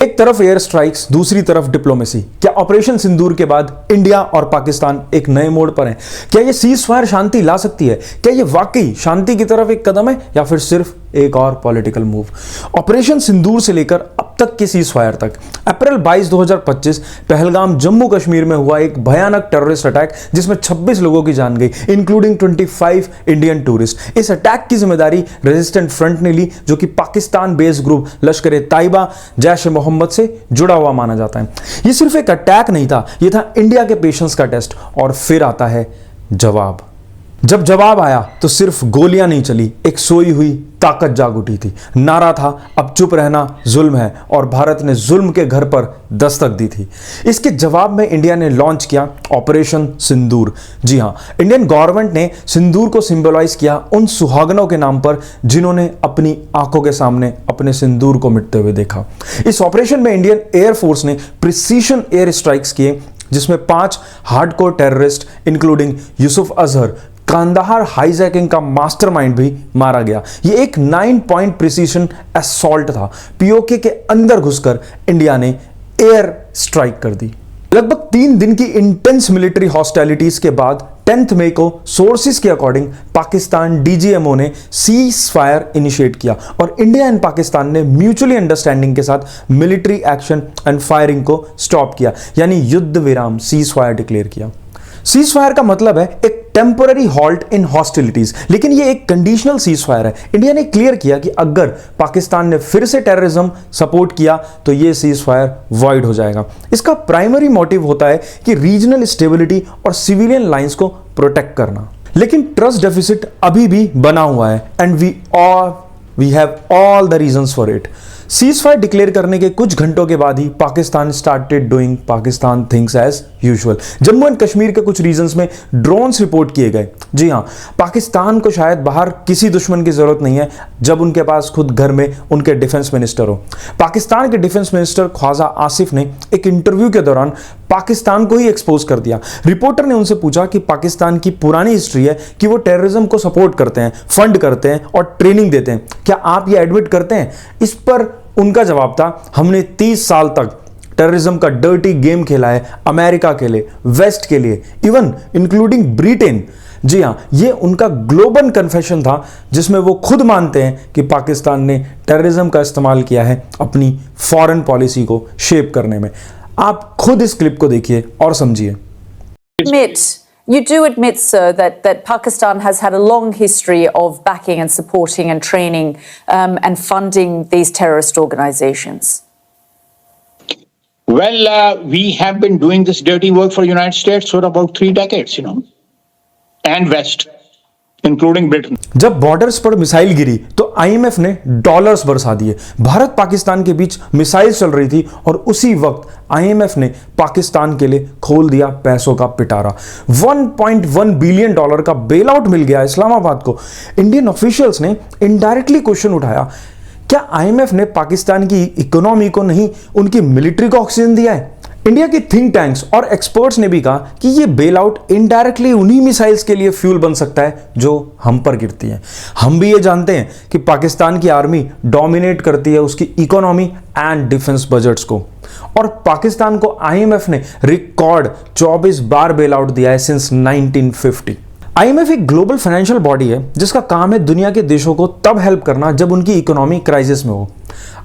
एक तरफ air strikes, दूसरी तरफ डिप्लोमेसी। क्या ऑपरेशन सिंदूर के बाद इंडिया और पाकिस्तान एक नए मोड़ पर हैं? क्या यह सीज फायर शांति ला सकती है? क्या यह वाकई शांति की तरफ एक कदम है या फिर सिर्फ एक और पॉलिटिकल मूव? ऑपरेशन सिंदूर से लेकर अब तक के सीज फायर तक। अप्रैल 22, 2025 पहलगाम जम्मू कश्मीर में हुआ एक भयानक टेररिस्ट अटैक जिसमें 26 लोगों की जान गई, इंक्लूडिंग 25 इंडियन टूरिस्ट। इस अटैक की जिम्मेदारी रेजिस्टेंट फ्रंट ने ली, जो कि पाकिस्तान बेस्ड ग्रुप लश्कर ए तैयबा, जैश ए मोहम्मद से जुड़ा हुआ माना जाता है। यह सिर्फ एक अटैक नहीं था, यह था इंडिया के पेशेंस का टेस्ट। और फिर आता है जवाब। जब जवाब आया तो सिर्फ गोलियां नहीं चली, एक सोई हुई ताकत जाग उठी थी। नारा था, अब चुप रहना जुल्म है, और भारत ने जुल्म के घर पर दस्तक दी थी। इसके जवाब में इंडिया ने लॉन्च किया ऑपरेशन सिंदूर। जी हां, इंडियन गवर्नमेंट ने सिंदूर को सिंबलाइज किया उन सुहागनों के नाम पर जिन्होंने अपनी आंखों के सामने अपने सिंदूर को मिटते हुए देखा। इस ऑपरेशन में इंडियन एयरफोर्स ने प्रिसीशन एयर स्ट्राइक्स किए, जिसमें 5 hardcore terrorist including Yusuf Azhar, Kandahar hijacking का मास्टरमाइंड भी मारा गया। यह एक 9 पॉइंट प्रिसीशन असॉल्ट था। पीओके के अंदर घुसकर इंडिया ने एयर स्ट्राइक कर दी। लगभग 3 दिन की इंटेंस मिलिट्री हॉस्टिलिटीज के बाद 10 मई को सोर्सेस के अकॉर्डिंग पाकिस्तान डीजीएमओ ने सीज फायर इनिशिएट किया और इंडिया एंड पाकिस्तान ने म्यूचुअली अंडरस्टैंडिंग के साथ मिलिट्री एक्शन एंड फायरिंग को स्टॉप किया, यानी युद्ध विराम, सीज फायर डिक्लेयर किया। सीज फायर का मतलब है एक टेम्पररी हॉल्ट इन हॉस्टिलिटीज, लेकिन ये एक कंडीशनल सीज फायर है। इंडिया ने क्लियर किया कि अगर पाकिस्तान ने फिर से टेररिज्म सपोर्ट किया तो ये सीज फायर वॉइड हो जाएगा। इसका प्राइमरी मोटिव होता है कि रीजनल स्टेबिलिटी और सिविलियन लाइंस को प्रोटेक्ट करना। लेकिन ट्रस्ट डेफिसिट अभी भी बना हुआ है and we have all the reasons for it. Ceasefire declare करने के कुछ घंटों के बाद ही Pakistan started doing Pakistan things as usual. Jammu and Kashmir के कुछ रीजन्स में ड्रोन्स रिपोर्ट किए गए। जी हां, पाकिस्तान को शायद बाहर किसी दुश्मन की जरूरत नहीं है जब उनके पास खुद घर में उनके डिफेंस मिनिस्टर हो। पाकिस्तान के डिफेंस मिनिस्टर ख्वाजा आसिफ ने एक इंटरव्यू के दौरान पाकिस्तान को ही एक्सपोज कर दिया। रिपोर्टर ने उनसे पूछा कि पाकिस्तान की पुरानी हिस्ट्री है कि वो टेररिज्म को सपोर्ट करते हैं, फंड करते हैं और ट्रेनिंग देते हैं, क्या आप ये एडमिट करते हैं? इस पर उनका जवाब था, हमने 30 साल तक टेररिज्म का डर्टी गेम खेला है, अमेरिका के लिए, वेस्ट के लिए, इवन इंक्लूडिंग ब्रिटेन। जी हां, ये उनका ग्लोबल कन्फेशन था जिसमें वो खुद मानते हैं कि पाकिस्तान ने टेररिज्म का इस्तेमाल किया है अपनी फॉरेन पॉलिसी को शेप करने में। आप खुद इस क्लिप को देखिए और समझिए। You do admit, sir, that Pakistan has had a long history of backing and supporting and training and funding these terrorist organizations. Well, we have been doing this dirty work for the United States for about 3 decades, and West, including Britain. जब borders पर missile गिरी तो IMF ने dollars बरसा दिए। भारत पाकिस्तान के बीच missile चल रही थी और उसी वक्त आईएमएफ ने पाकिस्तान के लिए खोल दिया पैसों का पिटारा। $1.1 बिलियन का बेल आउट मिल गया इस्लामाबाद को। इंडियन ऑफिशियल्स ने इनडायरेक्टली क्वेश्चन उठाया, क्या आईएमएफ ने पाकिस्तान की इकोनॉमी को नहीं, उनकी मिलिट्री को ऑक्सीजन दिया है? इंडिया की थिंक टैंक्स और एक्सपर्ट्स ने भी कहा कि यह बेल आउट इनडायरेक्टली उन्हीं मिसाइल्स के लिए फ्यूल बन सकता है जो हम पर गिरती हैं। हम भी ये जानते हैं कि पाकिस्तान की आर्मी डोमिनेट करती है उसकी इकोनॉमी एंड डिफेंस बजट्स को, और पाकिस्तान को आईएमएफ ने रिकॉर्ड 24 बार बेल आउट दिया है सिंस 1950। आईएमएफ एक ग्लोबल फाइनेंशियल बॉडी है जिसका काम है दुनिया के देशों को तब हेल्प करना जब उनकी इकोनॉमी क्राइसिस में हो।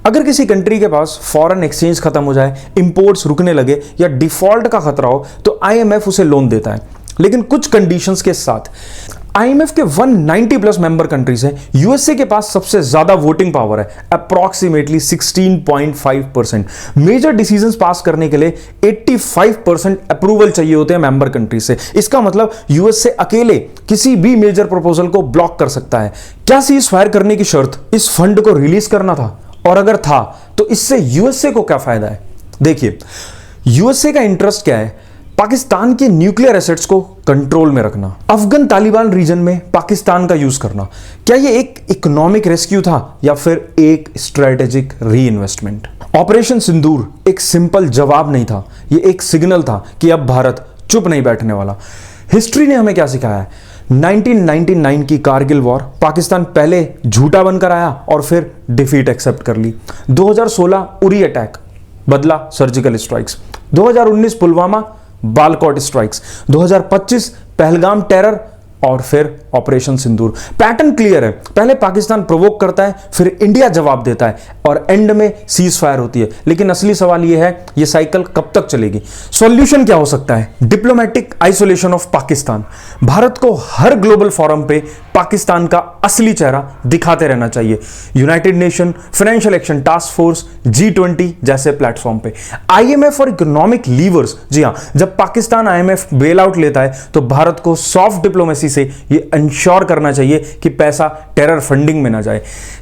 अगर किसी कंट्री के पास फॉरेन एक्सचेंज खत्म हो जाए, इंपोर्ट्स रुकने लगे या डिफॉल्ट का खतरा हो तो आईएमएफ उसे लोन देता है, लेकिन कुछ कंडीशंस के साथ। आईएमएफ के 190 प्लस मेंबर कंट्रीज हैं। यूएसए के पास सबसे ज्यादा वोटिंग पावर है, अप्रॉक्सीमेटली 16.5%। मेजर डिसीजंस पास करने के लिए 85% अप्रूवल चाहिए होते हैं मेंबर कंट्री से। इसका मतलब यूएसए अकेले किसी भी मेजर प्रपोजल को ब्लॉक कर सकता है। क्या सीज फायर करने की शर्त इस फंड को रिलीज करना था? और अगर था तो इससे यूएसए को क्या फायदा है? देखिए, यूएसए का इंटरेस्ट क्या है? पाकिस्तान के न्यूक्लियर एसेट्स को कंट्रोल में रखना, अफगान तालिबान रीजन में पाकिस्तान का यूज करना। क्या यह एक इकोनॉमिक रेस्क्यू था या फिर एक स्ट्रेटेजिक री इन्वेस्टमेंट? ऑपरेशन सिंदूर एक सिंपल जवाब नहीं था, यह एक सिग्नल था कि अब भारत चुप नहीं बैठने वाला। हिस्ट्री ने हमें क्या सिखाया है? 1999 की कारगिल वॉर, पाकिस्तान पहले झूठा बनकर आया और फिर डिफीट एक्सेप्ट कर ली। 2016 उरी अटैक, बदला surgical strikes, 2019 Pulwama Balakot strikes, 2025 Pahalgam terror और फिर ऑपरेशन सिंदूर। पैटर्न क्लियर है, पहले पाकिस्तान प्रोवोक करता है, फिर इंडिया जवाब देता है और एंड में सीज फायर होती है। लेकिन असली सवाल यह है, यह साइकिल कब तक चलेगी? सॉल्यूशन क्या हो सकता है? Diplomatic isolation of Pakistan. Bharat को हर ग्लोबल फोरम पे पाकिस्तान का असली चेहरा दिखाते रहना चाहिए। United nation, financial action task force, G20 जैसे प्लेटफॉर्म पे। IMF और इकोनॉमिक लीवर्स, जी हां, जब पाकिस्तान IMF बेल आउट लेता है तो भारत को सॉफ्ट डिप्लोमेसी से ये इंश्योर करना चाहिए कि पैसा टेरर फंडिंग में ना जाए।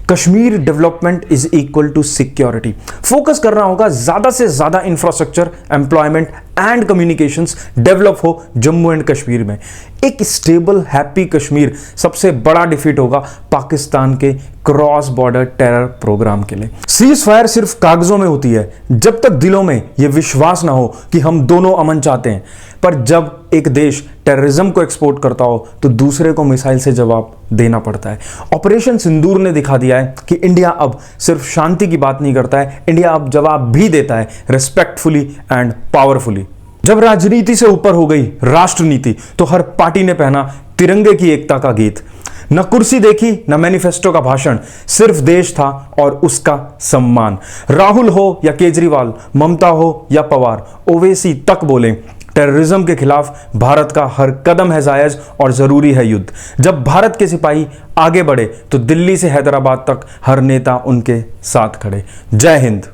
Kashmir development is equal to security. Focus करना होगा, ज्यादा से ज्यादा infrastructure, employment and communications develop हो जम्मू एंड कश्मीर में। एक स्टेबल हैप्पी कश्मीर सबसे बड़ा डिफीट होगा पाकिस्तान के क्रॉस बॉर्डर टेरर प्रोग्राम के लिए। सीज फायर सिर्फ कागजों में होती है जब तक दिलों में यह विश्वास ना हो कि हम दोनों अमन चाहते हैं, पर जब एक देश टेररिज्म को एक्सपोर्ट करता हो तो दूसरे को मिसाइल से जवाब देना पड़ता है। ऑपरेशन सिंदूर ने दिखा दिया है कि इंडिया अब सिर्फ शांति की बात नहीं करता है, इंडिया अब जवाब भी देता है, रिस्पेक्टफुली एंड पावरफुली। जब राजनीति से ऊपर हो गई राष्ट्रनीति तो हर पार्टी ने पहना तिरंगे की एकता का गीत। न कुर्सी देखी न मैनिफेस्टो का भाषण, सिर्फ देश था और उसका सम्मान। राहुल हो या केजरीवाल, ममता हो या पवार, ओवैसी तक बोले, टेररिज्म के खिलाफ भारत का हर कदम है जायज और जरूरी है युद्ध। जब भारत के सिपाही आगे बढ़े तो दिल्ली से हैदराबाद तक हर नेता उनके साथ खड़े। जय हिंद।